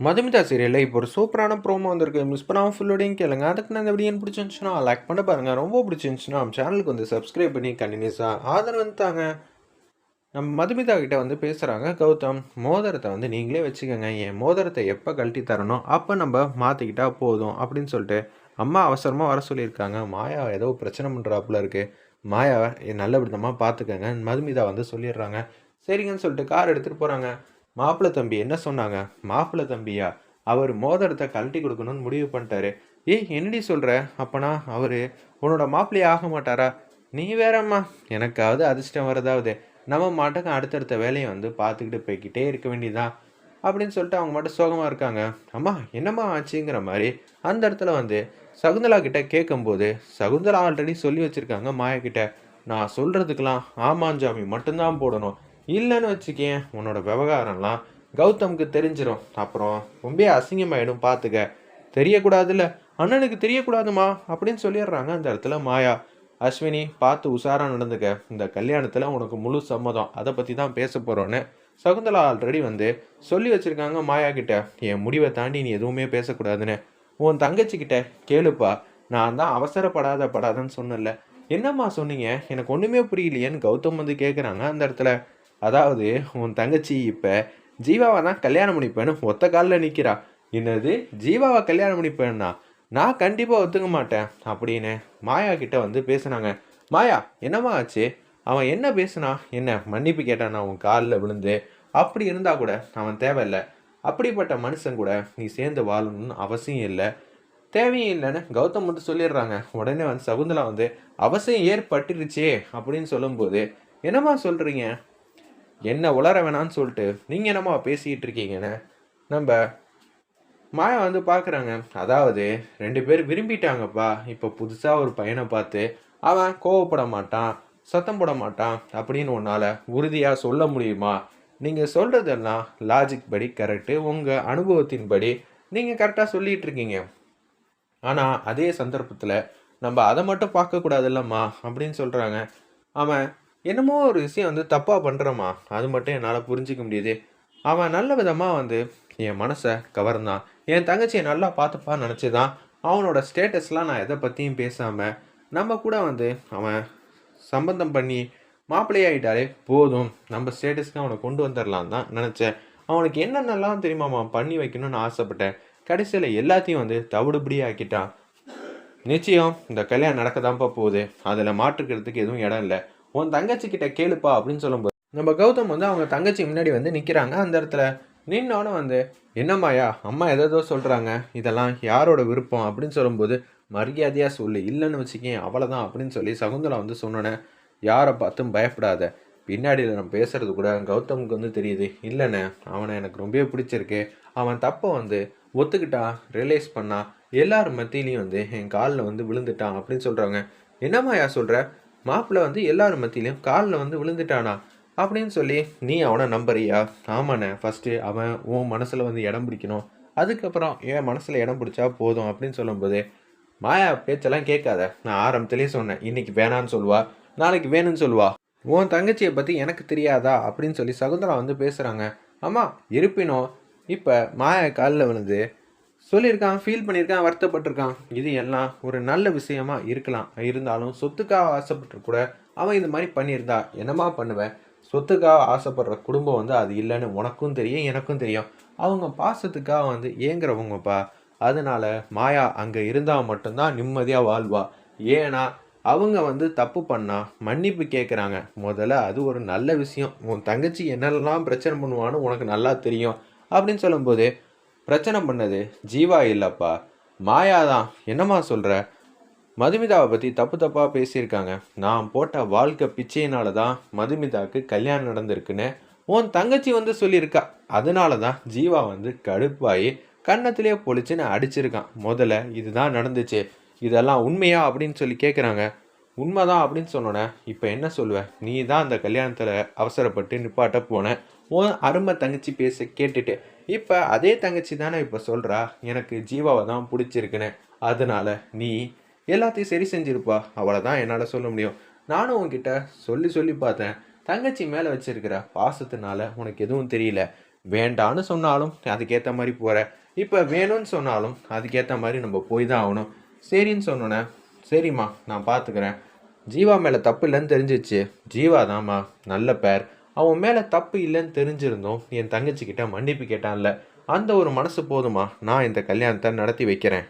மதுமிதா சீரியலில் இப்போ ஒரு சூப்பரான ப்ரோமோ வந்திருக்கு. மிஸ் பண்ணாமல் ஃபுல்லோடையும் கேளுங்க. அதுக்கு நான் இந்த வீடியோ பிடிச்சிருந்துச்சுன்னா லைக் பண்ண பாருங்கள். ரொம்ப பிடிச்சிருந்துச்சுன்னா நம்ம சேனலுக்கு வந்து சப்ஸ்கிரைப் பண்ணி கண்டினியூஸாக ஆதரவு தாங்க. நம்ம மதுமிதா கிட்ட வந்து பேசுகிறாங்க கௌதம். மோதிரத்தை வந்து நீங்களே வச்சுக்கோங்க. என் மோதிரத்தை எப்போ கழட்டி தரணும் அப்போ நம்ம மாற்றிக்கிட்டா போதும் அப்படின்னு சொல்லிட்டு அம்மா அவசரமாக வர சொல்லியிருக்காங்க. மாயா ஏதோ பிரச்சனை பண்ணுறாப்புல இருக்குது. மாயாவை நல்ல விதமாக பார்த்துக்கங்க மதுமிதா வந்து சொல்லிடுறாங்க. சரிங்கன்னு சொல்லிட்டு கார் எடுத்துகிட்டு போகிறாங்க. மாப்பிள்ளை தம்பி என்ன சொன்னாங்க? மாப்பிள்ளை தம்பியா? அவர் மோதிரத்தை கழட்டி கொடுக்கணும்னு முடிவு பண்ணிட்டாரு. ஏய் என்னடி சொல்கிற? அப்பனா அவர் உன்னோட மாப்பிள்ளையே ஆக மாட்டாரா? நீ வேறம்மா. எனக்காவது அதிர்ஷ்டம் வரதாவது நம்ம மாட்டுக்கு அடுத்தடுத்த வேலையை வந்து பார்த்துக்கிட்டு போய்கிட்டே இருக்க வேண்டியதான் அப்படின்னு சொல்லிட்டு அவங்க மட்டும் சோகமாக இருக்காங்க. அம்மா என்னம்மா ஆச்சுங்கிற மாதிரி அந்த இடத்துல வந்து சகுந்தலா கிட்ட கேட்கும்போது சகுந்தலா ஆல்ரெடி சொல்லி வச்சுருக்காங்க மாயா கிட்ட. நான் சொல்கிறதுக்கெல்லாம் ஆமாஞ்சாமி மட்டும்தான் போடணும். இல்லைன்னு வச்சுக்கேன் உன்னோட விவகாரம்லாம் கௌதமுக்கு தெரிஞ்சிடும். அப்புறம் ரொம்ப அசிங்கமாயிடும் பார்த்துக்க. தெரியக்கூடாதுல்ல. அண்ணனுக்கு தெரியக்கூடாதுமா அப்படின்னு சொல்லிடுறாங்க அந்த இடத்துல மாயா. அஸ்வினி பார்த்து உஷாராக நடந்துக்க. இந்த கல்யாணத்தில் உனக்கு முழு சம்மதம். அதை பற்றி தான் பேச போகிறோன்னு சகுந்தலா ஆல்ரெடி வந்து சொல்லி வச்சுருக்காங்க மாயா கிட்ட. என் முடிவை தாண்டி நீ எதுவுமே பேசக்கூடாதுன்னு. உன் தங்கச்சிக்கிட்ட கேளுப்பா. நான் தான் அவசரப்படாதன்னு சொன்னல. என்னம்மா சொன்னீங்க? எனக்கு ஒன்றுமே புரியலையேன்னு கௌதம் வந்து கேட்குறாங்க அந்த இடத்துல. அதாவது உன் தங்கச்சி இப்போ ஜீவாவை தான் கல்யாணம் பண்ணிப்பேன்னு ஒத்த காலில் நிற்கிறா. என்னது ஜீவாவை கல்யாணம் பண்ணிப்பேன்னா நான் கண்டிப்பாக ஒத்துக்க மாட்டேன் அப்படின்னு மாயா கிட்ட வந்து பேசுனாங்க. மாயா என்னம்மா ஆச்சு? அவன் என்ன பேசுனா? என்ன மன்னிப்பு கேட்டான் நான் உன் காலில் விழுந்து? அப்படி இருந்தால் கூட அவன் தேவையில்லை. அப்படிப்பட்ட மனுஷன் கூட நீ சேர்ந்து வாழணும்னு அவசியம் இல்லை. தேவையும் இல்லைன்னு கௌதம் மட்டும் சொல்லிடுறாங்க. உடனே வந்து சகுந்தலா வந்து அவசியம் ஏற்பட்டுருச்சே அப்படின்னு சொல்லும்போது என்னம்மா சொல்கிறீங்க? என்ன உளர வேணான்னு சொல்லிட்டு நீங்கள் என்னம்மா பேசிக்கிட்டு இருக்கீங்கன்னு நம்ம மாயா வந்து பார்க்குறாங்க. அதாவது 2 பேர் விரும்பிட்டாங்கப்பா. இப்போ புதுசாக ஒரு பையனை பார்த்து அவன் கோவப்பட மாட்டான், சத்தம் போட மாட்டான் அப்படின்னு உன்னால் உறுதியாக சொல்ல முடியுமா? நீங்கள் சொல்கிறதெல்லாம் லாஜிக் படி கரெக்டு. உங்கள் அனுபவத்தின்படி நீங்கள் கரெக்டாக சொல்லிகிட்டு இருக்கீங்க. ஆனால் அதே சந்தர்ப்பத்தில் நம்ம அதை மட்டும் பார்க்கக்கூடாதுல்லம்மா அப்படின்னு சொல்கிறாங்க. அவன் என்னமோ ஒரு விஷயம் வந்து தப்பாக பண்ணுறம்மா. அது மட்டும் என்னால் புரிஞ்சிக்க முடியுது. அவன் நல்ல விதமாக வந்து என் மனசை கவர்ந்தான். என் தங்கச்சியை நல்லா பார்த்துப்பான்னு நினச்சி தான் அவனோட ஸ்டேட்டஸ்லாம் நான் எதை பற்றியும் பேசாமல் நம்ம கூட வந்து அவன் சம்பந்தம் பண்ணி மாப்பிள்ளையாயிட்டாலே போதும். நம்ம ஸ்டேட்டஸ்க்கு அவனை கொண்டு வந்துடலாம் தான் நினச்சேன். அவனுக்கு என்னென்னலாம் தெரியுமாம்மா பண்ணி வைக்கணும்னு ஆசைப்பட்டேன். கடைசியில் எல்லாத்தையும் வந்து தவிடுபடி ஆக்கிட்டான். நிச்சயம் இந்த கல்யாணம் நடக்க தான்ப்பா போகுது. அதில் மாற்றுக்கிறதுக்கு எதுவும் இடம் இல்லை. உன் தங்கச்சி கிட்ட கேளுப்பா அப்படின்னு சொல்லும்போது நம்ம கௌதம் வந்து அவங்க தங்கச்சி முன்னாடி வந்து நிற்கிறாங்க. அந்த இடத்துல நின்னோன்னு வந்து என்னம்மாயா அம்மா எதோ சொல்கிறாங்க, இதெல்லாம் யாரோட விருப்பம் அப்படின்னு சொல்லும்போது மரியாதையாக சொல்லு, இல்லைன்னு வச்சுக்கேன் அவ்வளோதான் அப்படின்னு சொல்லி சகுந்தலா வந்து சொன்னோன்னே யாரை பார்த்தும் பயப்படாத. பின்னாடியில் நம்ம பேசுகிறது கூட கௌதமுக்கு வந்து தெரியுது. இல்லைண்ணே அவனை எனக்கு ரொம்பவே பிடிச்சிருக்கு. அவன் தப்பை வந்து ஒத்துக்கிட்டான், ரியலைஸ் பண்ணான், எல்லார் மத்தியிலையும் வந்து என் காலில் வந்து விழுந்துட்டான் அப்படின்னு சொல்கிறாங்க. என்னம்மாயா சொல்கிற? மாப்பிள்ளை வந்து எல்லார் மத்தியிலையும் காலில் வந்து விழுந்துட்டானா அப்படின்னு சொல்லி நீ அவனை நம்புறியா? ஆமாண்ணே, ஃபஸ்ட்டு அவன் உன் மனசில் வந்து இடம் பிடிக்கணும், அதுக்கப்புறம் என் மனசில் இடம் பிடிச்சா போதும் அப்படின்னு சொல்லும்போது மாயா பேச்செல்லாம் கேட்காத. நான் ஆரம்பத்திலே சொன்னேன், இன்னைக்கு வேணான்னு சொல்லுவா, நாளைக்கு வேணும்னு சொல்லுவா. உன் தங்கச்சியை பற்றி எனக்கு தெரியாதா அப்படின்னு சொல்லி சகுந்தலா வந்து பேசுகிறாங்க. ஆமாம், இருப்பினும் இப்போ மாயா காலில் விழுந்து சொல்லியிருக்கான், ஃபீல் பண்ணியிருக்கான், வருத்தப்பட்டிருக்கான். இது எல்லாம் ஒரு நல்ல விஷயமா இருக்கலாம். இருந்தாலும் சொத்துக்காக ஆசைப்பட்டு கூட அவன் இது மாதிரி பண்ணியிருந்தா என்னமா பண்ணுவேன்? சொத்துக்காக ஆசைப்படுற குடும்பம் வந்து அது இல்லைன்னு உனக்கும் தெரியும், எனக்கும் தெரியும். அவங்க பாசத்துக்காக வந்து ஏங்குறவங்கப்பா. அதனால மாயா அங்கே இருந்தால் மட்டும்தான் நிம்மதியாக வாழ்வா. ஏன்னா அவங்க வந்து தப்பு பண்ணா மன்னிப்பு கேட்குறாங்க. முதல்ல அது ஒரு நல்ல விஷயம். உன் தங்கச்சி என்னெல்லாம் பிரச்சனை பண்ணுவான்னு உனக்கு நல்லா தெரியும் அப்படின்னு சொல்லும்போது பிரச்சனை பண்ணது ஜீவா இல்லைப்பா, மாயா தான். என்னம்மா சொல்கிற? மதுமிதாவை பற்றி தப்பு தப்பாக பேசியிருக்காங்க. நான் போட்ட வாழ்க்கை பிச்சையினால தான் மதுமிதாவுக்கு கல்யாணம் நடந்திருக்குன்னு உன் தங்கச்சி வந்து சொல்லியிருக்கா. அதனால தான் ஜீவா வந்து கடுப்பாகி கன்னத்திலே பொழிச்சுன்னு அடிச்சிருக்கான். முதல்ல இதுதான் நடந்துச்சு, இதெல்லாம் உண்மையா அப்படின்னு சொல்லி கேட்குறாங்க. உண்மைதான் அப்படின்னு சொன்னோன்னே இப்போ என்ன சொல்லுவேன்? நீ தான் அந்த கல்யாணத்தில் அவசரப்பட்டு நிப்பாட்ட போன. உன் அருமை தங்கச்சி பேச கேட்டுட்டு இப்போ அதே தங்கச்சி தானே இப்போ சொல்கிறா எனக்கு ஜீவாவை தான் பிடிச்சிருக்குன்னு. அதனால நீ எல்லாத்தையும் சரி செஞ்சிருப்பா, அவ்வளோதான் என்னால் சொல்ல முடியும். நானும் உன்கிட்ட சொல்லி சொல்லி பார்த்தேன். தங்கச்சி மேலே வச்சிருக்கிற பாசத்தினால உனக்கு எதுவும் தெரியல. வேண்டான்னு சொன்னாலும் அதுக்கேற்ற மாதிரி போகிற, இப்போ வேணும்னு சொன்னாலும் அதுக்கேற்ற மாதிரி நம்ம போய் தான் ஆகணும். சரின்னு சொன்னோன்னே, சரிம்மா நான் பார்த்துக்கிறேன். ஜீவா மேலே தப்பு இல்லைன்னு தெரிஞ்சிச்சு. ஜீவா தாம்மா நல்ல பேர். அவன் மேலே தப்பு இல்லைன்னு தெரிஞ்சிருந்தோம் என் தங்கச்சிக்கிட்ட மன்னிப்பு கேட்டான்ல, அந்த ஒரு மனசு போதுமா, நான் இந்த கல்யாணத்தை நடத்தி வைக்கிறேன்.